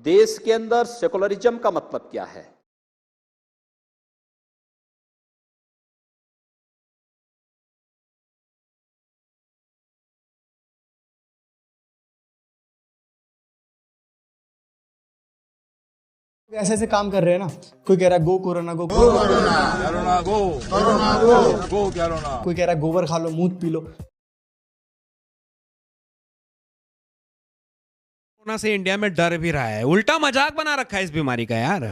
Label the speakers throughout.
Speaker 1: देश के अंदर सेकुलरिज्म का मतलब क्या है?
Speaker 2: ऐसे ऐसे काम कर रहे हैं ना, कोई कह रहा है गो कोरोना गो कोरोना गो कोरोना, कोई कह रहा है गोबर खा लो, मूत पी लो।
Speaker 3: कोरोना से इंडिया में डर भी रहा है, उल्टा मजाक बना रखा है इस बीमारी का यार।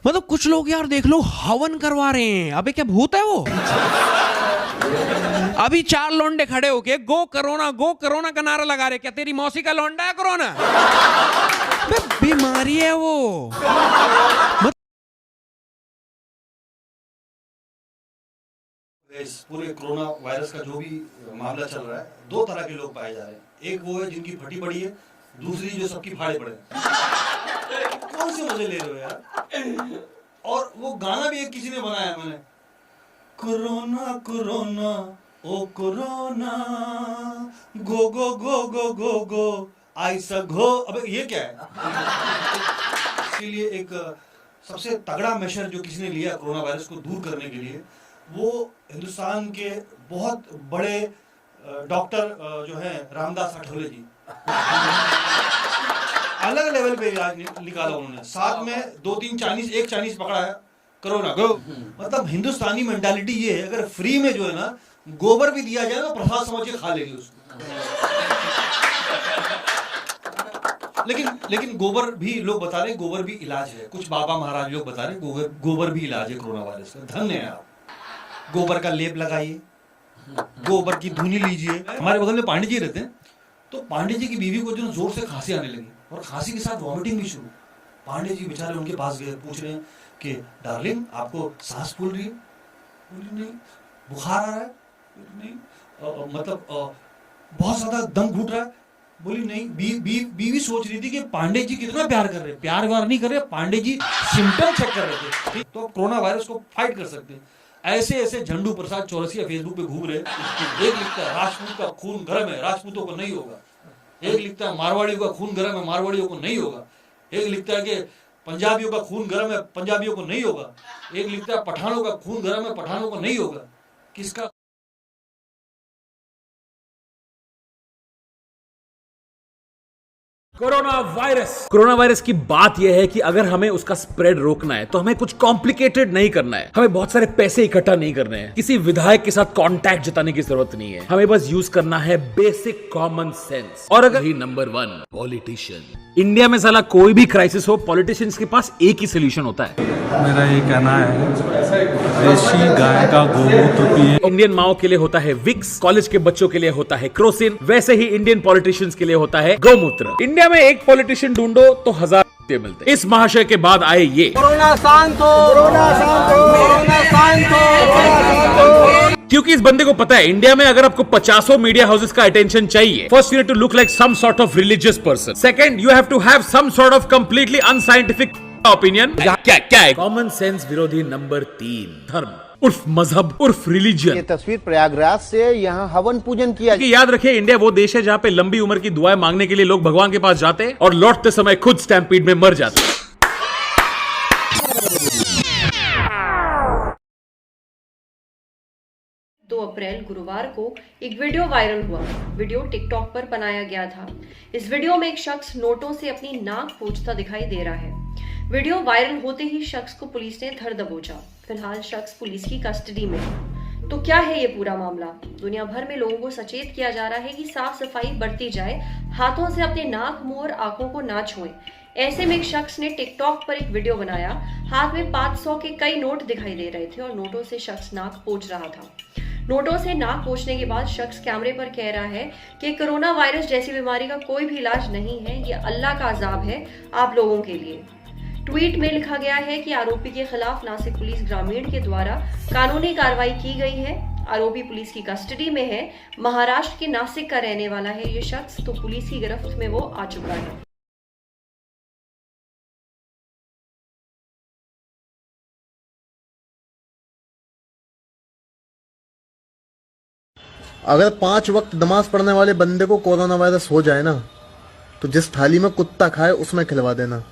Speaker 3: मतलब कुछ लोग यार देख लो हवन करवा रहे हैं। अबे क्या भूत है वो? अभी 4 लौंडे खड़े होके गो करोना का नारा लगा रहे। क्या तेरी मौसी का लौंडा है कोरोना? बीमारी है वो।
Speaker 4: इस पूरे कोरोना वायरस का जो भी मामला चल रहा है, 2 तरह के लोग पाए जा रहे हैं। एक वो है जिनकी फटी पड़ी है, दूसरी जो सबकी फाड़े पड़े। कौन से मजे ले रहे हो यार? और वो गाना भी एक किसी ने बनाया, मैंने कोरोना कोरोना ओ कोरोना गो गो गो गो गो गो ऐसा घो। अबे ये क्या है? इसके लिए एक सबसे तगड़ा मेजर जो किसी ने लिया कोरोना वायरस को दूर करने के लिए, वो हिंदुस्तान के बहुत बड़े डॉक्टर जो हैं रामदास अठौले जी, अलग लेवल पे इलाज निकाला उन्होंने। साथ में 2-3 चाइनीज, एक चाइनीज पकड़ा है कोरोना को। मतलब हिंदुस्तानी मेंटालिटी ये है, अगर फ्री में जो है ना गोबर भी दिया जाए तो प्रसाद समझ के खा लेगी उसको। लेकिन गोबर भी लोग बता रहे हैं, गोबर भी इलाज है। कुछ बाबा महाराज लोग बता रहे हैं गोबर भी इलाज है कोरोना वायरस का। धन्य है आप। गोबर का लेप लगाइए, गोबर की धुनी लीजिए। हमारे बगल में पांडे जी रहते हैं, तो पांडे जी की बीवी को जो जोर से खांसी आने लगी और खांसी के साथ वॉमिटिंग भी शुरू। पांडे जी बेचारे उनके पास गए, पूछ रहे हैं कि डार्लिंग आपको सांस फूल रही है? बोली नहीं। बुखार आ रहा है? नहीं। मतलब बहुत ज्यादा दम घुट रहा है? बोली नहीं। बीवी सोच रही थी कि पांडे जी कितना प्यार कर रहे हैं। प्यार व्यार नहीं कर रहे, पांडे जी सिम्टम चेक कर रहे थे। तो कोरोना वायरस को फाइट कर सकते हैं। ऐसे झंडू प्रसाद चौरसिया फेसबुक पे घूम रहे। एक लिखता है राजपूत का खून गर्म है, राजपूतों को नहीं होगा। एक लिखता है मारवाड़ियों का खून गर्म है, मारवाड़ियों को नहीं होगा। एक लिखता है कि पंजाबियों का खून गर्म है, पंजाबियों को नहीं होगा। एक लिखता है पठानों का खून गर्म है, पठानों को नहीं होगा। किसका?
Speaker 5: कोरोना वायरस की बात यह है कि अगर हमें उसका स्प्रेड रोकना है तो हमें कुछ कॉम्प्लिकेटेड नहीं करना है। हमें बहुत सारे पैसे इकट्ठा नहीं करने हैं, किसी विधायक के साथ कांटेक्ट जताने की जरूरत नहीं है। हमें बस यूज करना है बेसिक कॉमन सेंस। और अगर नंबर 1 पॉलिटिशियन। इंडिया में साला कोई भी क्राइसिस हो, पॉलिटिशियंस के पास एक ही सोल्यूशन होता है।
Speaker 6: मेरा ये कहना है देशी गाय का गोमूत्र पिए।
Speaker 5: इंडियन माओ के लिए होता है विक्स, कॉलेज के बच्चों के लिए होता है क्रोसिन, वैसे ही इंडियन पॉलिटिशियंस के लिए होता है गौमूत्र। इंडिया में एक पॉलिटिशियन ढूंढो तो 1000 मिलते। इस महाशय के बाद आए ये
Speaker 2: कोरोना शांत हो, कोरोना शांत हो, कोरोना शांत हो, कोरोना शांत हो।
Speaker 5: क्योंकि इस बंदे को पता है इंडिया में अगर आपको 50 मीडिया हाउसेस का अटेंशन चाहिए, first you have to look like some sort of religious person. Second you have to have some sort of completely unscientific opinion. क्या है? कॉमन सेंस विरोधी नंबर 3 धर्म उर्फ मजहब उर्फ रिलीजन।
Speaker 7: ये तस्वीर प्रयागराज से, यहाँ हवन पूजन किया।
Speaker 5: याद रखिए इंडिया वो देश है जहाँ पे लंबी उम्र की दुआएं मांगने के लिए लोग भगवान के पास जाते हैं और लौटते समय खुद स्टैम्पीड में मर जाते हैं।
Speaker 8: 2 अप्रैल गुरुवार को एक वीडियो वायरल हुआ। वीडियो टिकटॉक पर बनाया गया था। इस वीडियो में एक शख्स नोटों से अपनी नाक पोंछता दिखाई दे रहा है। वीडियो वायरल होते ही शख्स को पुलिस ने धर दबोचा। फिलहाल शख्स पुलिस की कस्टडी में है। तो क्या है ये पूरा मामला? दुनिया भर में लोगों को सचेत किया जा रहा है कि साफ सफाई बरती जाए, हाथों से अपने नाक, मुंह और आंखों को ना छुएं। ऐसे में एक शख्स ने टिकटॉक पर एक वीडियो बनाया। हाथ में 500 के कई नोट दिखाई दे रहे थे और नोटों से शख्स नाक पोंछ रहा था। नोटों से नाक पोंछने के बाद शख्स कैमरे पर कह रहा है कि कोरोना वायरस जैसी बीमारी का कोई भी इलाज नहीं है, ये अल्लाह का अजाब है आप लोगों के लिए। ट्वीट में लिखा गया है कि आरोपी के खिलाफ नासिक पुलिस ग्रामीण के द्वारा कानूनी कार्रवाई की गई है। आरोपी पुलिस की कस्टडी में है। महाराष्ट्र के नासिक का रहने वाला है ये शख्स, तो पुलिस की गिरफ्त में वो आ चुका है।
Speaker 7: अगर 5 वक्त नमाज पढ़ने वाले बंदे को कोरोना वायरस हो जाए ना, तो जिस थाली में कुत्ता खाए उसमें खिलवा देना।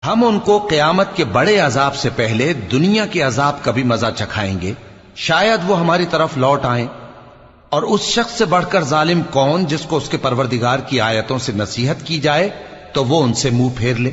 Speaker 9: हम उनको क़यामत के बड़े अजाब से पहले दुनिया के अजाब का भी मजा चखाएंगे। शायद वो हमारी तरफ लौट आए। और उस शख्स से बढ़कर जालिम कौन जिसको उसके परवरदिगार की आयतों से नसीहत की जाए तो वो उनसे मुंह फेर ले।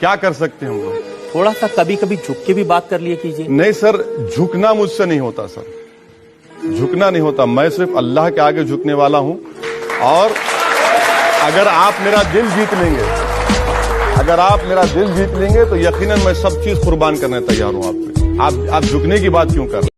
Speaker 10: क्या कर सकते हैं हम लोग?
Speaker 11: थोड़ा सा कभी कभी झुक के भी बात कर लिया कीजिए।
Speaker 10: नहीं सर, झुकना मुझसे नहीं होता सर, झुकना नहीं होता। मैं सिर्फ अल्लाह के आगे झुकने वाला हूं। और अगर आप मेरा दिल जीत लेंगे, अगर आप मेरा दिल जीत लेंगे तो यकीनन मैं सब चीज कुर्बान करने तैयार हूं आप पे। आप झुकने की बात क्यों कर रहे हैं?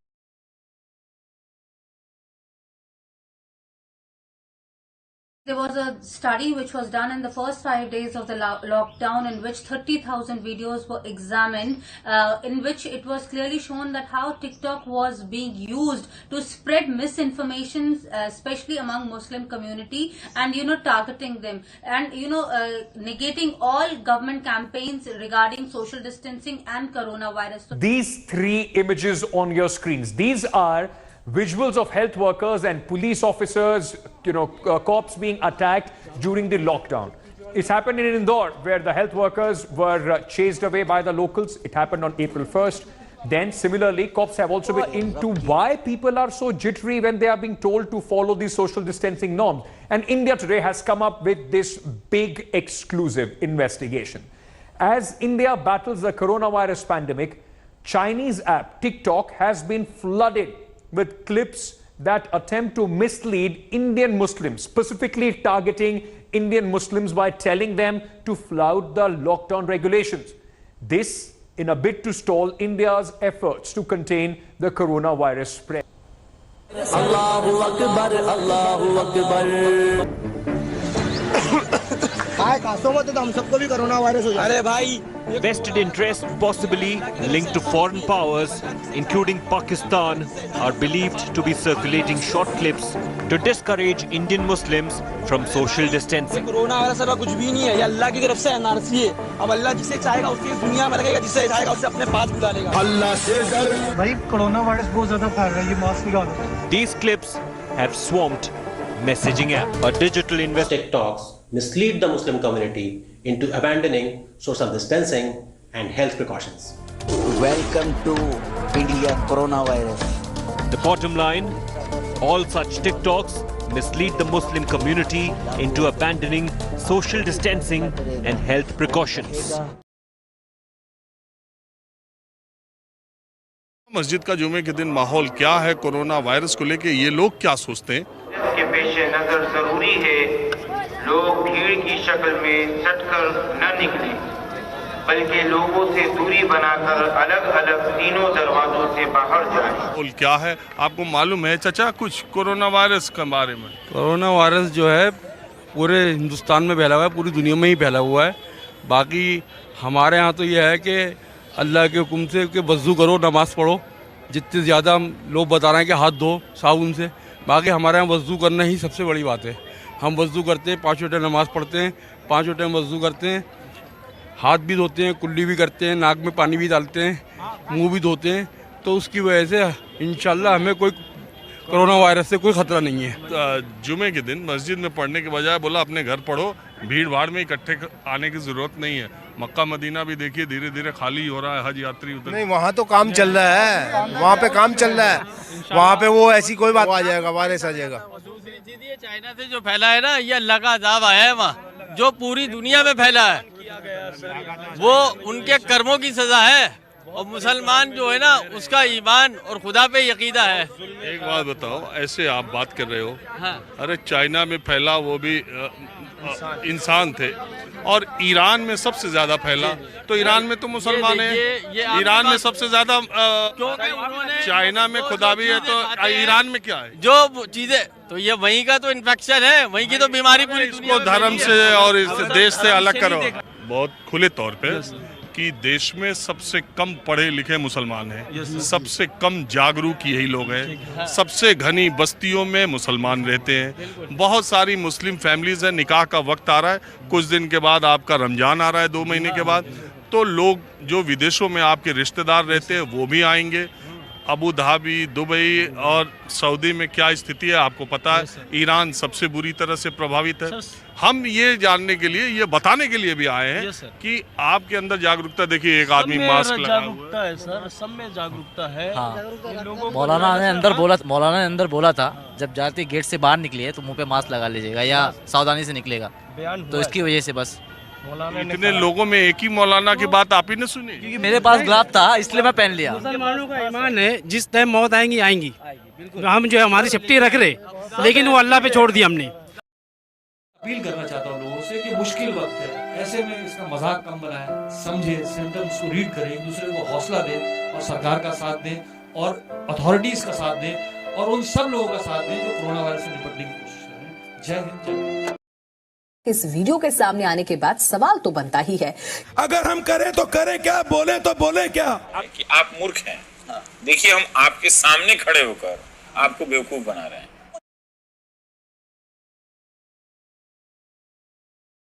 Speaker 12: There was a study which was done in the first 5 days of the lockdown in which 30,000 videos were examined, in which it was clearly shown that how TikTok was being used to spread misinformation, especially among Muslim community, and targeting them and negating all government campaigns regarding social distancing and coronavirus. So
Speaker 13: these 3 images on your screens, these are visuals of health workers and police officers, cops being attacked during the lockdown. It's happened in Indore, where the health workers were chased away by the locals. It happened on April 1st. Then similarly, cops have also been into why people are so jittery when they are being told to follow these social distancing norms. And India today has come up with this big exclusive investigation. As India battles the coronavirus pandemic, Chinese app TikTok has been flooded with clips that attempt to mislead Indian Muslims, specifically targeting Indian Muslims by telling them to flout the lockdown regulations. This in a bid to stall India's efforts to contain the coronavirus spread.
Speaker 14: Allahu Akbar, Allahu Akbar। हम सबको भी corona virus हो जाए। अरे भाई,
Speaker 15: vested interests possibly linked to foreign powers, including Pakistan, are believed to be circulating short clips to discourage Indian Muslims from social distancing.
Speaker 14: Corona virus अब कुछ भी नहीं है, ये अल्लाह की तरफ से एनआरसी है। अब अल्लाह जिसे चाहेगा उसकी दुनिया में रखेगा, जिसे चाहेगा उसे अपने पास बुला लेगा। अल्लाह से डर। भाई कोरोना वायरस बहुत ज्यादा फैल रहा है, ये मास्क निकालो।
Speaker 15: These clips have swamped messaging app. A digital TikToks mislead the Muslim community into abandoning social distancing and health precautions.
Speaker 16: Welcome to India coronavirus.
Speaker 15: The bottom line, all such TikToks mislead the Muslim community into abandoning social distancing and health precautions.
Speaker 10: मस्जिद का जुमे के दिन माहौल क्या है corona virus को लेके, ये लोग क्या सोचते हैं?
Speaker 17: इसके पेश नजर जरूरी है लोग भीड़ की शक्ल में सटकर न निकले, बल्कि लोगों से दूरी बनाकर अलग अलग तीनों दरवाजों से बाहर जाएं।
Speaker 10: माहौल क्या है आपको मालूम है चाचा कुछ कोरोना वायरस के बारे में?
Speaker 6: कोरोना वायरस जो है पूरे हिंदुस्तान में फैला हुआ है, पूरी दुनिया में ही फैला हुआ है। बाकी हमारे यहाँ तो यह है कि अल्लाह के हुक्म से कि वज़ू करो, नमाज़ पढ़ो, जितने ज़्यादा लोग बता रहे हैं कि हाथ धो साबुन से। बाकी हमारे यहाँ वज़ू करना ही सबसे बड़ी बात है। हम वज़ू करते हैं, 5 टाइम नमाज़ पढ़ते हैं, 5 टाइम वज़ू करते हैं, हाथ भी धोते हैं, कुल्ली भी करते हैं, नाक में पानी भी डालते हैं, मुंह भी धोते हैं। तो उसकी वजह से इंशाल्लाह हमें कोई कोरोना वायरस से कोई खतरा नहीं है।
Speaker 10: जुमे के दिन मस्जिद में पढ़ने के बजाय बोला अपने घर पढ़ो, भीड़ भाड़ में इकट्ठे आने की जरूरत नहीं है। मक्का मदीना भी देखिए धीरे धीरे खाली हो रहा है, हज यात्री उतर
Speaker 7: नहीं, वहाँ तो काम चल रहा है, वहाँ पे काम चल रहा है, वहाँ पे वो ऐसी कोई बात आ जाएगा, वायरस आ जाएगा।
Speaker 18: चाइना से जो फैला है ना, ये अल्लाह का अज़ाब आया है वहाँ, जो पूरी दुनिया में फैला है, वो उनके कर्मों की सजा है। और मुसलमान जो है ना, उसका ईमान और खुदा पे यकीदा है।
Speaker 10: एक बात बताओ, ऐसे आप बात कर रहे हो,
Speaker 18: हाँ।
Speaker 10: अरे चाइना में फैला वो भी इंसान थे, और ईरान में सबसे ज्यादा फैला, तो ईरान में तो मुसलमान है, ईरान में सबसे ज्यादा, चाइना में खुदा भी है, तो ईरान में क्या है?
Speaker 18: जो चीजें, तो ये वहीं का तो इन्फेक्शन है, वहीं की तो बीमारी पूरी
Speaker 10: इसको धर्म से और इस देश से अलग करो। बहुत खुले तौर पे कि देश में सबसे कम पढ़े लिखे मुसलमान हैं, सबसे कम जागरूक यही लोग हैं, सबसे घनी बस्तियों में मुसलमान रहते हैं, बहुत सारी मुस्लिम फैमिलीज हैं। निकाह का वक्त आ रहा है, कुछ दिन के बाद आपका रमजान आ रहा है, 2 महीने के बाद, तो लोग जो विदेशों में आपके रिश्तेदार रहते हैं वो भी आएंगे। अबू धाबी, दुबई और सऊदी में क्या स्थिति है आपको पता है। ईरान सबसे बुरी तरह से प्रभावित है। हम ये जानने के लिए, ये बताने के लिए भी आए हैं कि आपके अंदर जागरूकता। देखिए एक आदमी मास्क लगा हुआ
Speaker 14: है सर, सब में जागरूकता है।
Speaker 19: मौलाना ने अंदर बोला था जब जाते गेट से बाहर निकले तो मुंह पे मास्क लगा लीजिएगा या सावधानी से निकलेगा, तो इसकी वजह से बस
Speaker 10: इतने लोगों में एक ही मौलाना की बात आप ही ने सुनी?
Speaker 19: क्योंकि मेरे पास ग्लाब था इसलिए मैं पहन लिया।
Speaker 20: मुसलमानों का ईमान है जिस टाइम मौत आएंगी आएंगी, हम जो है हमारी सेफ्टी रख रहे, लेकिन वो अल्लाह पे छोड़ दिया हमने।
Speaker 4: अपील करना चाहता हूँ लोगों से कि मुश्किल वक्त है, ऐसे में इसका मजाक कम बनाएं, समझे, सिम्टम्स को रीड करें, एक दूसरे को हौसला दें और सरकार का साथ दें और अथॉरिटीज का साथ दें और उन सब लोगों का साथ दें जो कोरोना वायरस से निपटने की कोशिश कर रहे हैं। जय हिंद, जय भारत।
Speaker 21: इस वीडियो के सामने आने के बाद सवाल तो बनता ही है, अगर हम करें तो करें क्या, बोले तो बोले क्या?
Speaker 22: आप मूर्ख हैं। देखिए हम आपके सामने खड़े होकर आपको बेवकूफ बना रहे हैं।